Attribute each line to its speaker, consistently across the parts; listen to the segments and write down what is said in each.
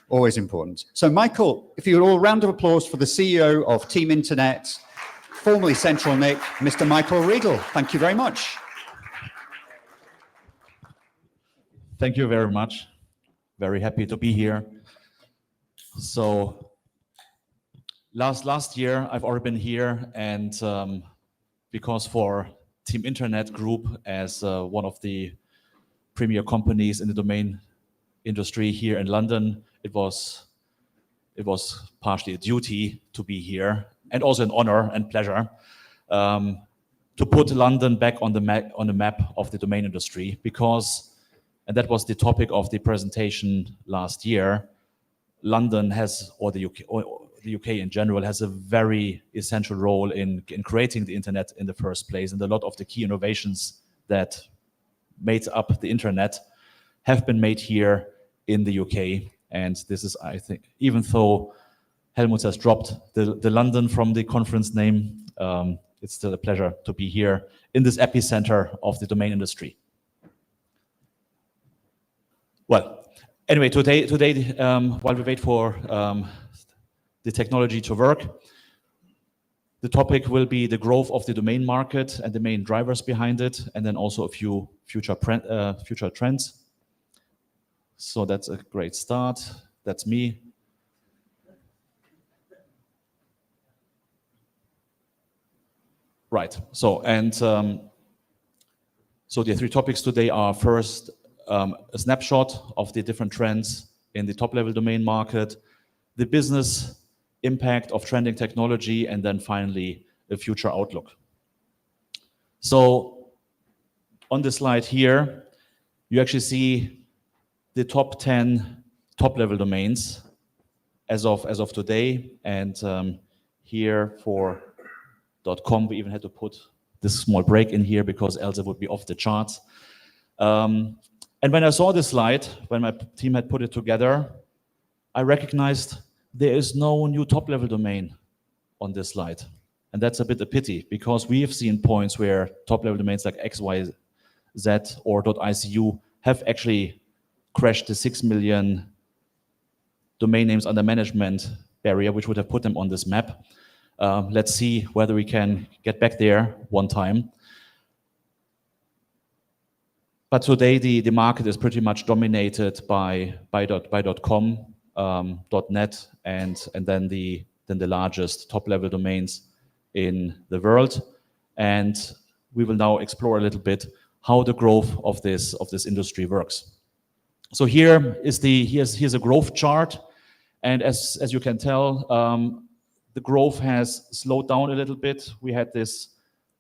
Speaker 1: Always important. So Michael, if you could all round of applause for the CEO of Team Internet, formerly Central Nick, Mr. Michael Riedl. Thank you very much.
Speaker 2: Thank you very much. Very happy to be here. So last year I've already been here, and because for Team Internet Group as one of the premier companies in the domain industry here in London, it was partially a duty to be here, and also an honor and pleasure to put London back on the map of the domain industry, because, and that was the topic of the presentation last year, London has, or the UK in general, has a very essential role in creating the internet in the first place, and a lot of the key innovations that made up the internet have been made here in the UK. And this is, I think, even though Helmut has dropped the London from the conference name, it's still a pleasure to be here in this epicenter of the domain industry. Well, anyway, today, while we wait for the technology to work, the topic will be the growth of the domain market and the main drivers behind it, and then also a few future trends. So that's a great start. That's me. Right. So so the three topics today are first a snapshot of the different trends in the top-level domain market, the business impact of trending technology, and then finally a future outlook. So on the slide here, you actually see the top 10 top-level domains as of today, and here for .com we even had to put this small break in here because else it would be off the charts. And when I saw this slide, when my team had put it together, I recognized there is no new top-level domain on this slide. And that's a bit a pity, because we have seen points where top-level domains like XYZ or .icu have actually crashed the 6 million domain names under management barrier, which would have put them on this map. Let's see whether we can get back there one time. But today the market is pretty much dominated by .com, .net, and then the largest top-level domains in the world. And we will now explore a little bit how the growth of this industry works. So here's a growth chart, and as you can tell, the growth has slowed down a little bit. We had this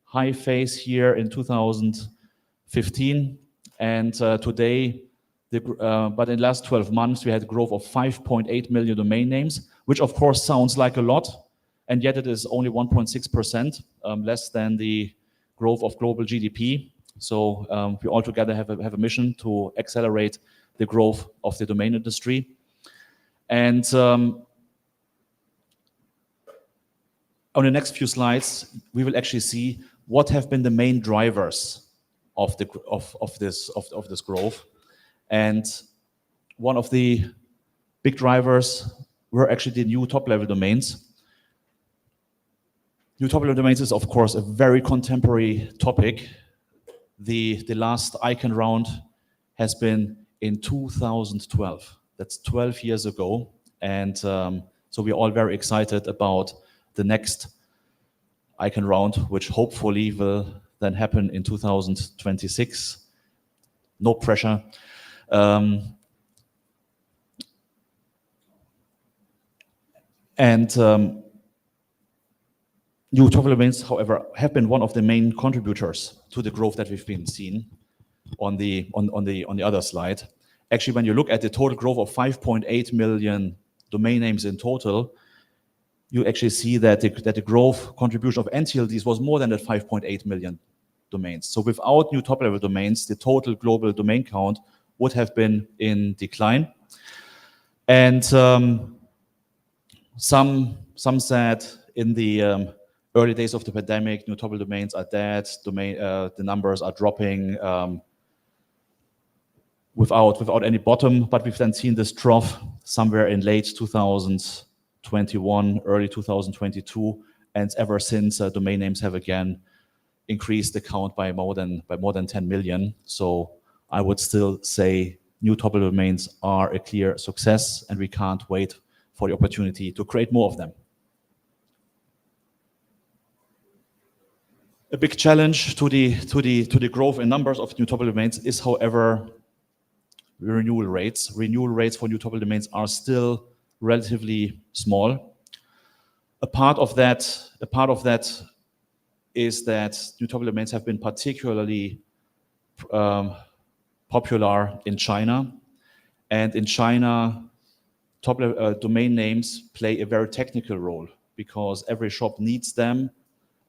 Speaker 2: high phase here in 2015, and today, but in the last 12 months, we had a growth of 5.8 million domain names, which of course sounds like a lot, and yet it is only 1.6%, less than the growth of global GDP. So we all together have a mission to accelerate the growth of the domain industry. And on the next few slides, we will actually see what have been the main drivers of this growth. And one of the big drivers were actually the new top-level domains. New top-level domains is, of course, a very contemporary topic. The last icon round has been in 2012. That's 12 years ago. And so we're all very excited about the next icon round, which hopefully will then happen in 2026. No pressure. New top domains, however, have been one of the main contributors to the growth that we've been seeing on the other slide. Actually, when you look at the total growth of 5.8 million domain names in total, you actually see that the growth contribution of NTLDs was more than that 5.8 million domains. So without new top-level domains, the total global domain count would have been in decline. And some said in the early days of the pandemic, new top-level domains are dead, the numbers are dropping. without any bottom, but we've then seen this trough somewhere in late 2021, early 2022, and ever since domain names have again increased the count by more than 10 million. So I would still say new topic domains are a clear success, and we can't wait for the opportunity to create more of them. A big challenge to the growth in numbers of new topic domains is, however, renewal rates. Renewal rates for new topic domains are still relatively small. A part of that is that new topic domains have been particularly popular in China, and in China, domain names play a very technical role because every shop needs them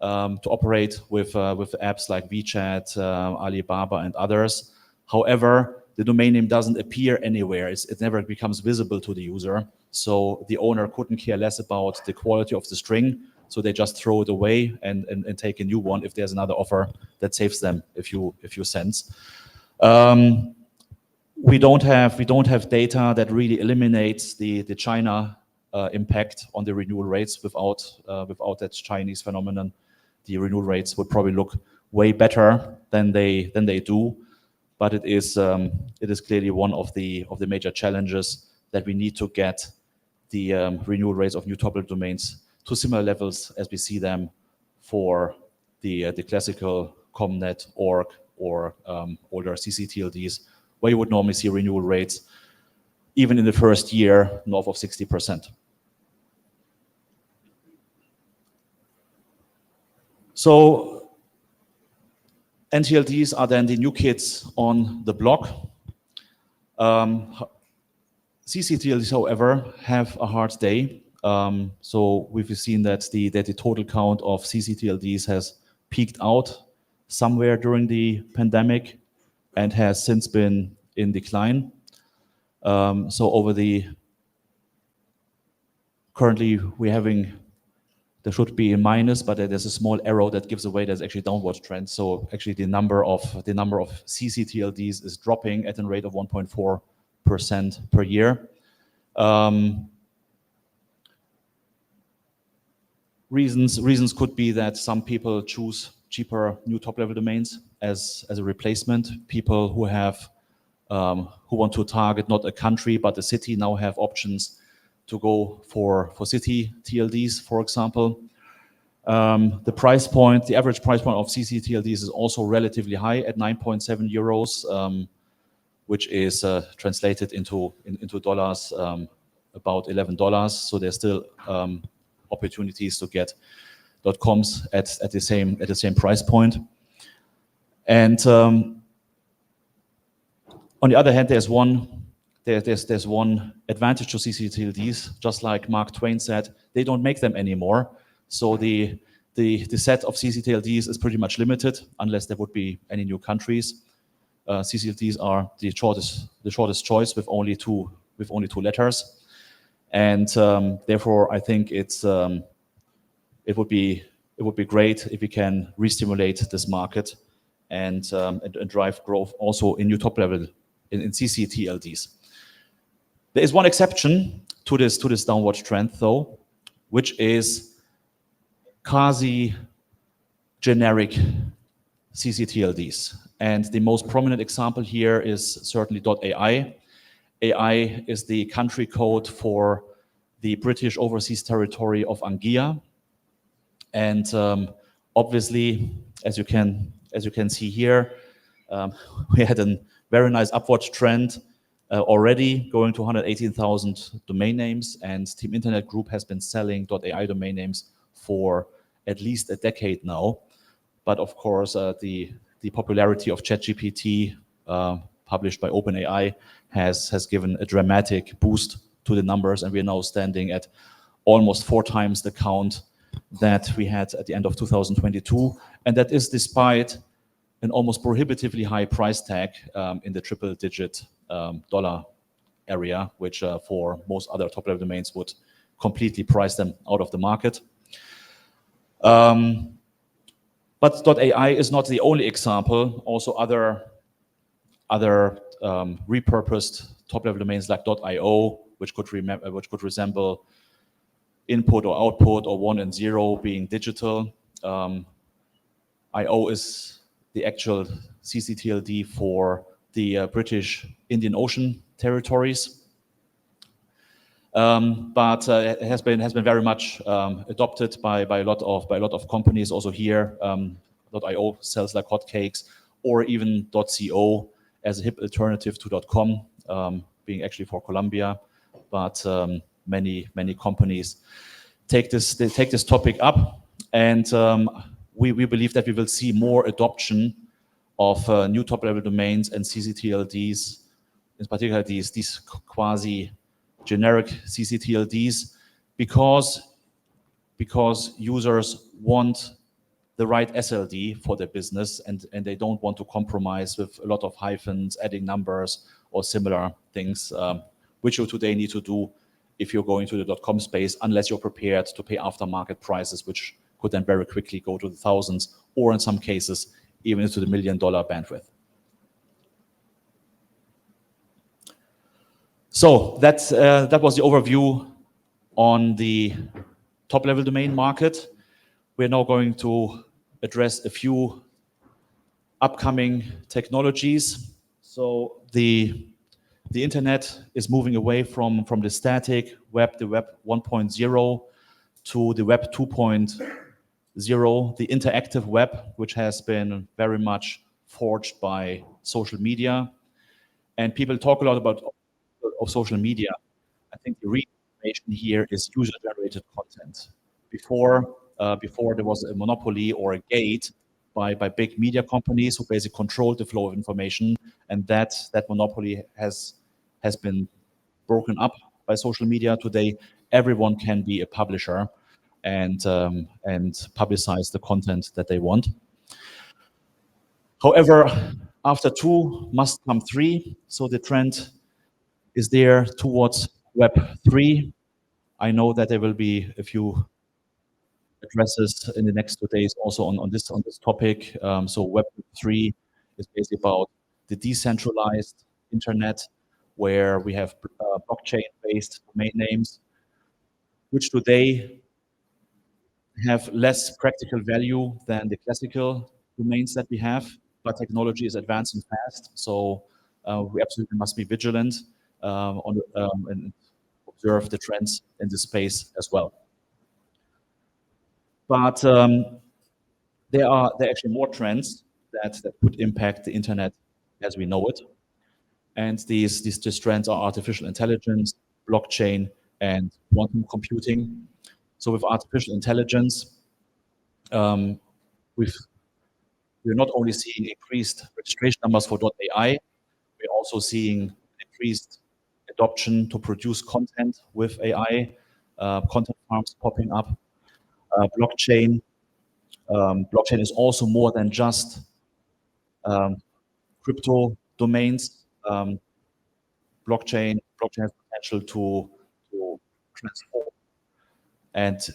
Speaker 2: to operate with apps like WeChat, Alibaba, and others. However, the domain name doesn't appear anywhere. It never becomes visible to the user. So the owner couldn't care less about the quality of the string. So they just throw it away and take a new one if there's another offer that saves them a few cents. We don't have data that really eliminates the China impact on the renewal rates. Without that Chinese phenomenon, the renewal rates would probably look way better than they do. But it is clearly one of the major challenges that we need to get the renewal rates of new topic domains to similar levels as we see them for the classical ComNet, org, or older CCTLDs, where you would normally see renewal rates, even in the first year, north of 60%. So NTLDs are then the new kids on the block. CCTLDs, however, have a hard day. So we've seen that the total count of CCTLDs has peaked out somewhere during the pandemic and has since been in decline. So currently there should be a minus, but there's a small arrow that gives away there's actually downward trend. So actually the number of CCTLDs is dropping at a rate of 1.4% per year. Reasons could be that some people choose cheaper new top-level domains as a replacement. People who want to target not a country but a city now have options to go for city TLDs, for example. The average price point of CCTLDs is also relatively high at 9.7 euros, which is translated into dollars about $11. So there's still opportunities to get .coms at the same price point. And on the other hand, there's one advantage to CCTLDs. Just like Mark Twain said, they don't make them anymore. So the set of CCTLDs is pretty much limited unless there would be any new countries. CCTLDs are the shortest choice with only two letters, and therefore I think it would be great if we can re-stimulate this market and drive growth also in new top level in CCTLDs. There is one exception to this downward trend, though, which is quasi-generic CCTLDs. And the most prominent example here is certainly .ai. AI is the country code for the British Overseas Territory of Anguilla. And obviously, as you can see here, we had a very nice upward trend already, going to 118,000 domain names, and Team Internet Group has been selling .ai domain names for at least a decade now. But of course, the popularity of ChatGPT, published by OpenAI, has given a dramatic boost to the numbers, and we are now standing at almost 4 times the count that we had at the end of 2022, and that is despite an almost prohibitively high price tag in the triple-digit dollar area, which for most other top-level domains would completely price them out of the market. But .ai is not the only example. Also, other repurposed top-level domains like .io, which could resemble input or output, or 1 and 0 being digital. IO is the actual ccTLD for the British Indian Ocean territories. But it has been very much adopted by a lot of companies. Also here, .io sells like hotcakes, or even .co as a hip alternative to .com, being actually for Colombia. But many companies take this topic up, and we believe that we will see more adoption of new top-level domains and ccTLDs, in particular these quasi generic ccTLDs, because users want the right SLD for their business, and they don't want to compromise with a lot of hyphens, adding numbers, or similar things, which you today need to do if you're going to the .com space, unless you're prepared to pay aftermarket prices, which could then very quickly go to the thousands, or in some cases, even into the $1 million bandwidth. So that was the overview on the top-level domain market. We're now going to address a few upcoming technologies. So the internet is moving away from the static web, the web 1.0, to the web 2.0, the interactive web, which has been very much forged by social media. And people talk a lot about of social media. I think the real information here is user-generated content. Before there was a monopoly or a gate by big media companies who basically controlled the flow of information, and that monopoly has been broken up by social media. Today, everyone can be a publisher and publicize the content that they want. However, after 2 must come 3. So the trend is there towards Web 3. I know that there will be a few addresses in the next 2 days also on this topic. So Web 3 is basically about the decentralized internet, where we have blockchain-based domain names, which today have less practical value than the classical domains that we have, but technology is advancing fast, so we absolutely must be vigilant and observe the trends in this space as well. But there are actually more trends that could impact the internet as we know it, and these trends are artificial intelligence, blockchain, and quantum computing. So with artificial intelligence, we're not only seeing increased registration numbers for .ai, we're also seeing increased adoption to produce content with AI, content farms popping up. Blockchain is also more than just crypto domains. Blockchain has potential to transform and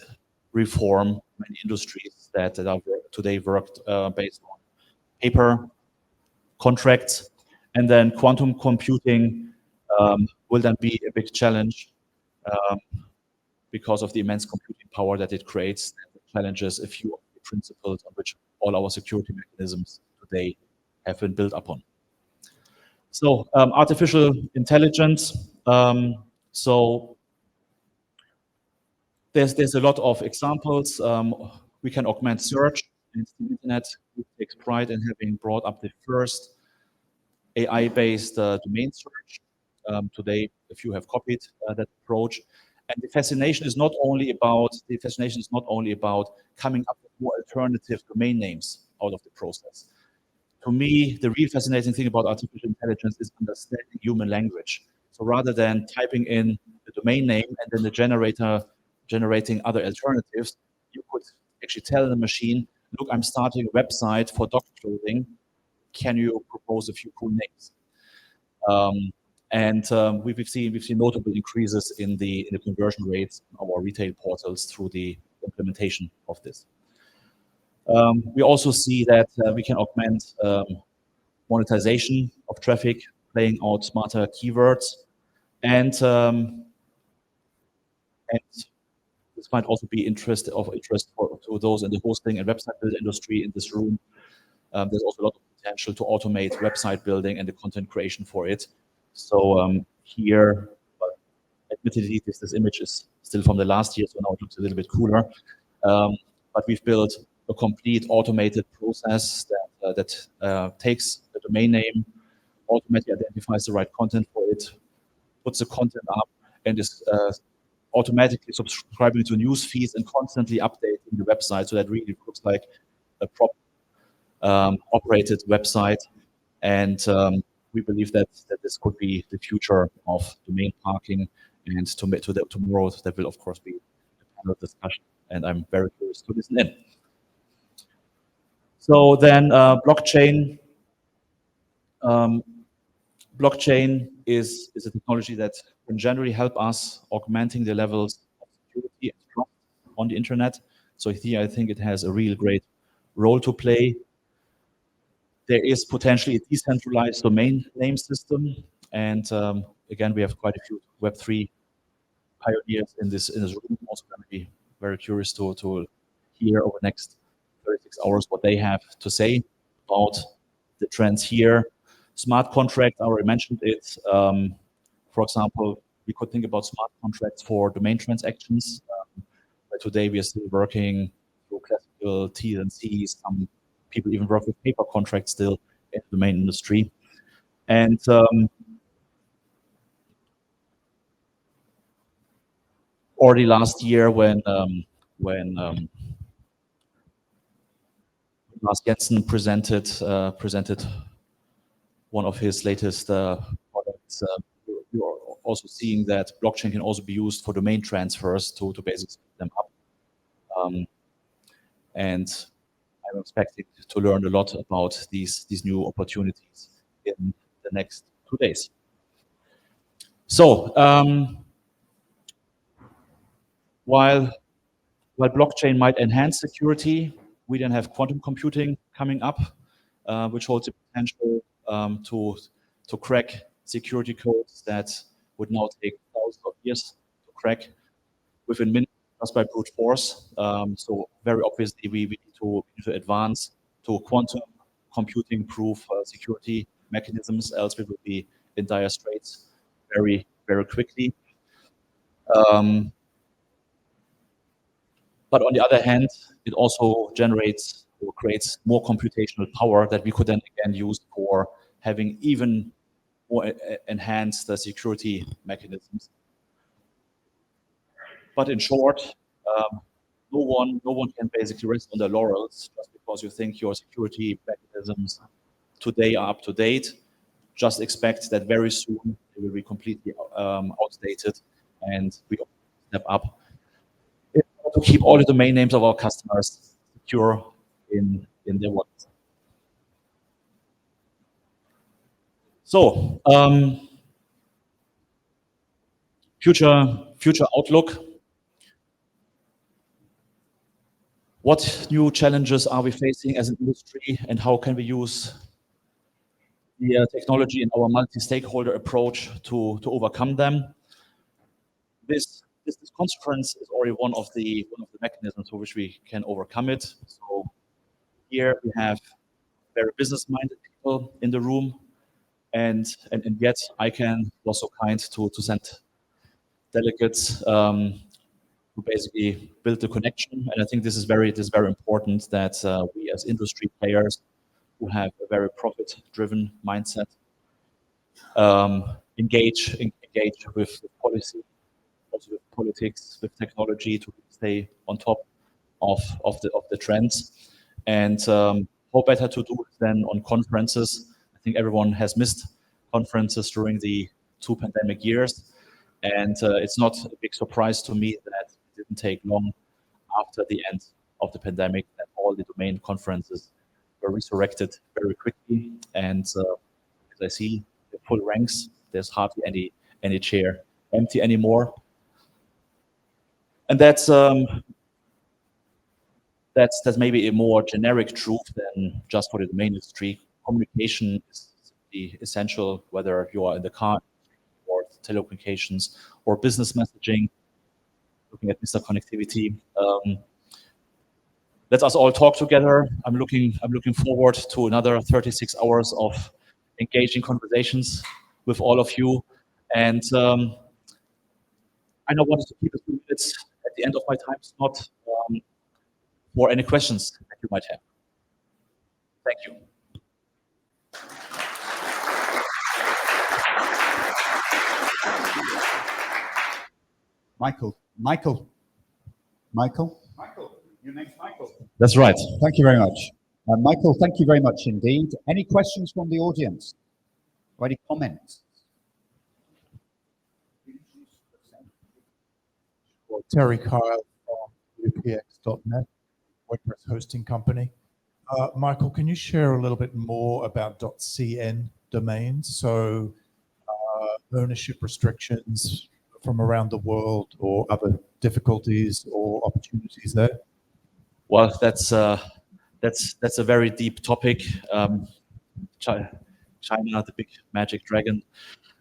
Speaker 2: reform many industries that are today worked based on paper contracts. And then quantum computing will then be a big challenge because of the immense computing power that it creates, and it challenges a few of the principles on which all our security mechanisms today have been built upon. So artificial intelligence. So there's a lot of examples. We can augment search, and the internet takes pride in having brought up the first AI-based domain search. Today, a few have copied that approach. And the fascination is not only about coming up with more alternative domain names out of the process. To me, the real fascinating thing about artificial intelligence is understanding human language. So rather than typing in the domain name and then the generator generating other alternatives, you could actually tell the machine, look, I'm starting a website for dog clothing. Can you propose a few cool names? We've seen notable increases in the conversion rates of our retail portals through the implementation of this. We also see that we can augment monetization of traffic playing out smarter keywords, and this might also be of interest to those in the hosting and website build industry in this room. There's also a lot of potential to automate website building and the content creation for it. So here, admittedly, this image is still from the last year, so now it looks a little bit cooler. But we've built a complete automated process that takes the domain name, automatically identifies the right content for it, puts the content up, and is automatically subscribing to news feeds and constantly updating the website, so that really looks like a proper operated website. And we believe that this could be the future of domain parking. And tomorrow, there will, of course, be a panel discussion, and I'm very curious to listen in. So then blockchain. Blockchain is a technology that can generally help us augmenting the levels of security and trust on the internet. So here, I think it has a real great role to play. There is potentially a decentralized domain name system. And again, we have quite a few Web3 pioneers in this room. I'm also going to be very curious to hear over the next 36 hours what they have to say about the trends here. Smart contract, I already mentioned it. For example, we could think about smart contracts for domain transactions. But today we are still working through classical T's and C's. Some people even work with paper contracts still in the domain industry. And already last year, when Lars Jensen presented one of his latest products, you're also seeing that blockchain can also be used for domain transfers to basically speed them up. And I'm expecting to learn a lot about these new opportunities in the next 2 days. So while blockchain might enhance security, we then have quantum computing coming up, which holds the potential to crack security codes that would now take thousands of years to crack within minutes just by brute force. So very obviously, we need to advance to quantum computing proof security mechanisms, else we will be in dire straits very, very quickly. But on the other hand, it also generates or creates more computational power that we could then again use for having even more enhanced security mechanisms. But in short, no one can basically rest on their laurels just because you think your security mechanisms today are up to date. Just expect that very soon they will be completely outdated, and we step up to keep all the domain names of our customers secure in their wallets. So future outlook. What new challenges are we facing as an industry, and how can we use the technology and our multi-stakeholder approach to overcome them? This conference is already one of the mechanisms for which we can overcome it. So here we have very business-minded people in the room, and yet I can was so kind to send delegates who basically build the connection. And I think this is very important that we as industry players who have a very profit-driven mindset engage with policy, also with politics, with technology to stay on top of the trends. And how better to do it than on conferences? I think everyone has missed conferences during the 2 pandemic years. And it's not a big surprise to me that it didn't take long after the end of the pandemic that all the domain conferences were resurrected very quickly. And as I see the full ranks, there's hardly any chair empty anymore. And that's maybe a more generic truth than just for the domain industry. Communication is absolutely essential, whether you are in the car or telecommunications or business messaging, looking at Mr. Connectivity. Let us all talk together. I'm looking forward to another 36 hours of engaging conversations with all of you. And I now wanted to keep a few minutes at the end of my time slot for any questions that you might have. Thank you.
Speaker 1: Michael, your name's Michael.
Speaker 2: That's right.
Speaker 1: Thank you very much. Michael, thank you very much indeed. Any questions from the audience? Or any comments?
Speaker 3: Terry Kyle from UPX.net, WordPress hosting company. Michael, can you share a little bit more about .cn domains? So ownership restrictions from around the world or other difficulties or opportunities there?
Speaker 2: Well, that's a very deep topic. China, the big magic dragon.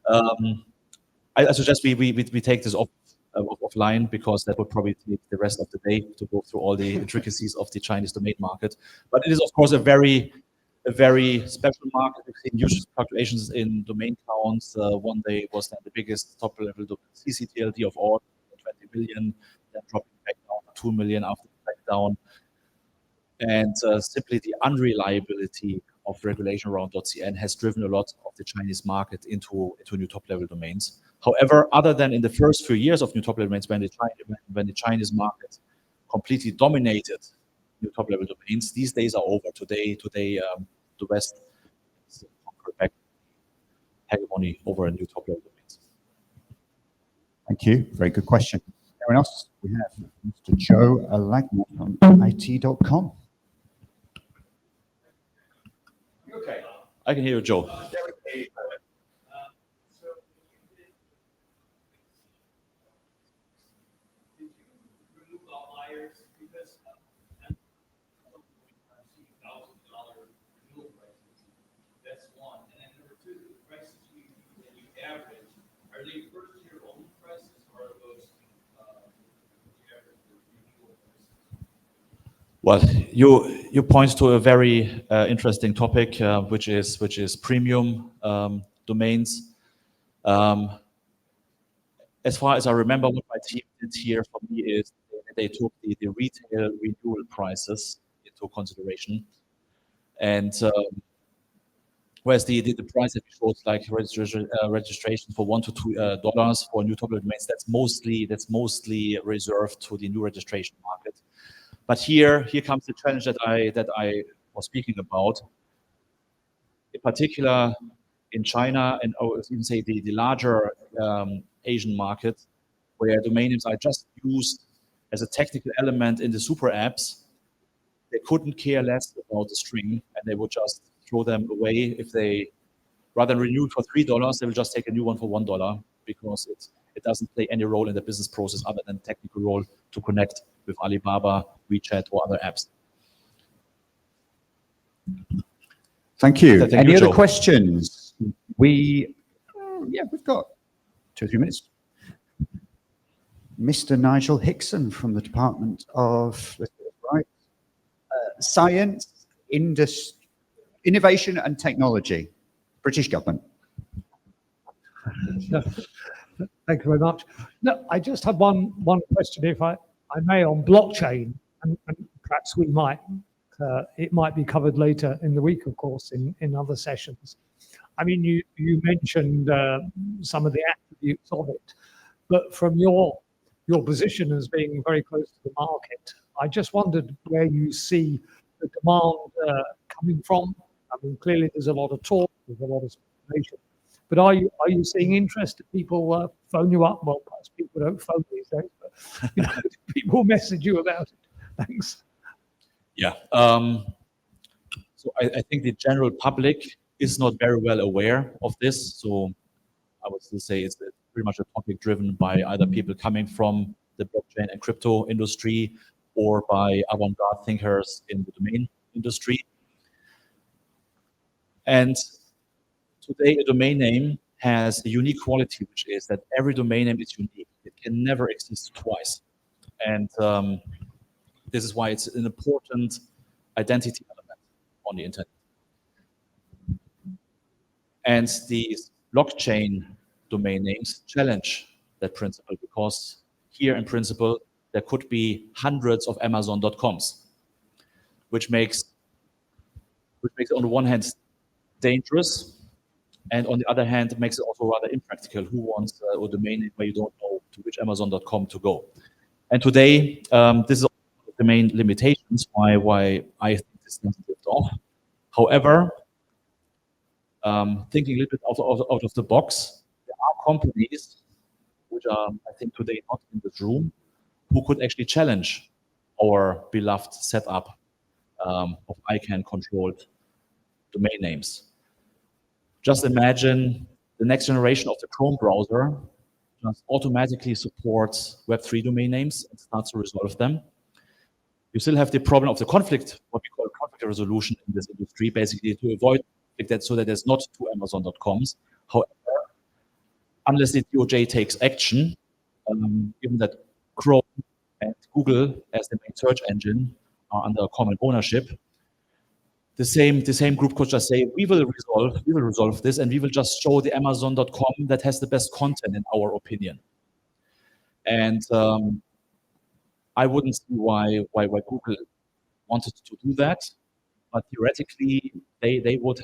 Speaker 2: I suggest we take this offline, because that would probably take the rest of the day to go through all the intricacies of the Chinese domain market. But it is, of course, a very special market. We've seen huge fluctuations in domain counts. One day was then the biggest top-level CCTLD of all, 20 million, then dropping back down to 2 million after back down. And simply the unreliability of regulation around .cn has driven a lot of the Chinese market into new top-level domains. However, other than in the first few years of new top-level domains, when the Chinese market completely dominated new top-level domains, these days are over. Today, the West is conquered back hegemony over a new top-level domains.
Speaker 1: Thank you. Very good question. Anyone else? We have Mr. Joe Alagna from IT.com.
Speaker 2: Okay. I can hear you, Joe.
Speaker 4: Are they first-year only prices, or are those
Speaker 2: Well, you point to a very interesting topic, which is premium domains. As far as I remember, what my team did here for me is they took the retail renewal prices into consideration, and whereas the price that shows like registration for $1 to $2 for new top-level domains, that's mostly reserved to the new registration market. But here comes the challenge that I was speaking about, in particular in China, and I would even say the larger Asian market, where domain names are just used as a technical element in the super apps. They couldn't care less about the string, and they would just throw them away. If they rather than renew it for $3, they will just take a new one for $1, because it doesn't play any role in the business process other than technical role to connect with Alibaba, WeChat, or other apps.
Speaker 1: Thank you. Any other
Speaker 2: Joe.
Speaker 1: questions? We've got 2 or 3 minutes. Mr. Nigel Hickson from the Department of Science, Innovation and Technology, British government.
Speaker 5: Thank you very much. No, I just have one question, if I may, on blockchain, and perhaps it might be covered later in the week, of course, in other sessions. I mean, you mentioned some of the attributes of it, but from your position as being very close to the market, I just wondered where you see the demand coming from. I mean, clearly there's a lot of talk, there's a lot of speculation, but are you seeing interest? Do people phone you up? Well, perhaps people don't phone these days, but people message you about it. Thanks.
Speaker 2: Yeah. So I think the general public is not very well aware of this. So I would still say it's pretty much a topic driven by either people coming from the blockchain and crypto industry, or by avant-garde thinkers in the domain industry. And Today, a domain name has a unique quality, which is that every domain name is unique. It can never exist twice. And this is why it's an important identity element on the internet. And these blockchain domain names challenge that principle, because here in principle, there could be hundreds of Amazon.coms, which makes it on the one hand dangerous, and on the other hand, it makes it also rather impractical. Who wants a domain name where you don't know to which Amazon.com to go? And today, this is the main limitations why I think this doesn't lift off. However, thinking a little bit out of the box, there are companies which are, I think, today not in this room, who could actually challenge our beloved setup of ICANN-controlled domain names. Just imagine the next generation of the Chrome browser just automatically supports Web3 domain names and starts to resolve them. You still have the problem of the conflict, what we call conflict resolution in this industry, basically to avoid that, so that there's not two Amazon.coms. However, unless the DOJ takes action, given that Chrome and Google as the main search engine are under common ownership, the same group could just say, we will resolve this, and we will just show the Amazon.com that has the best content in our opinion. And I wouldn't see why Google wanted to do that, but theoretically they would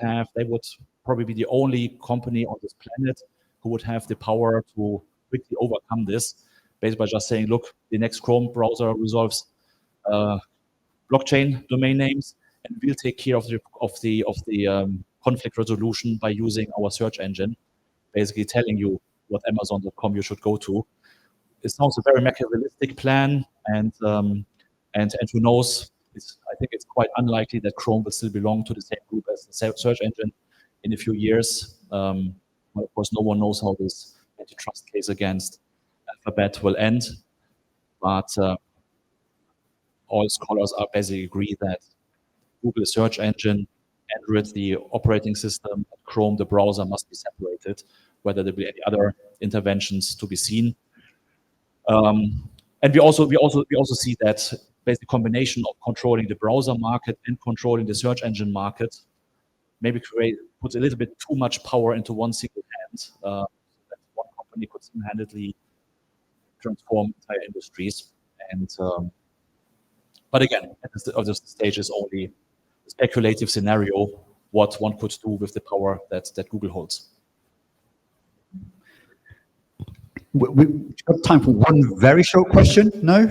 Speaker 2: probably be the only company on this planet who would have the power to quickly overcome this, based by just saying, look, the next Chrome browser resolves blockchain domain names, and we'll take care of the conflict resolution by using our search engine, basically telling you what Amazon.com you should go to. It sounds a very Machiavellistic plan, and who knows? I think it's quite unlikely that Chrome will still belong to the same group as the search engine in a few years. Well, of course, no one knows how this antitrust case against Alphabet will end, but all scholars are basically agree that Google search engine, Android the operating system, Chrome the browser must be separated, whether there will be any other interventions to be seen. And we also see that basically the combination of controlling the browser market and controlling the search engine market maybe puts a little bit too much power into one single hand. That one company could single-handedly transform entire industries. And but again, at this stage is only a speculative scenario what one could do with the power that Google holds.
Speaker 1: We've got time for one very short question. No?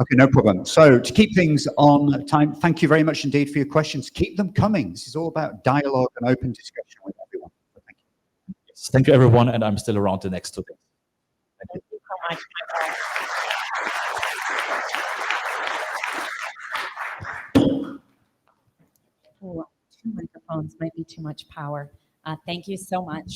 Speaker 1: Okay, no problem. So to keep things on time, thank you very much indeed for your questions. Keep them coming. This is all about dialogue and open discussion with everyone. So thank you.
Speaker 2: Yes, thank you, everyone, and I'm still around the next 2 days. Thank you.
Speaker 6: Thank you so much. 2 microphones might be too much power. Thank you so much.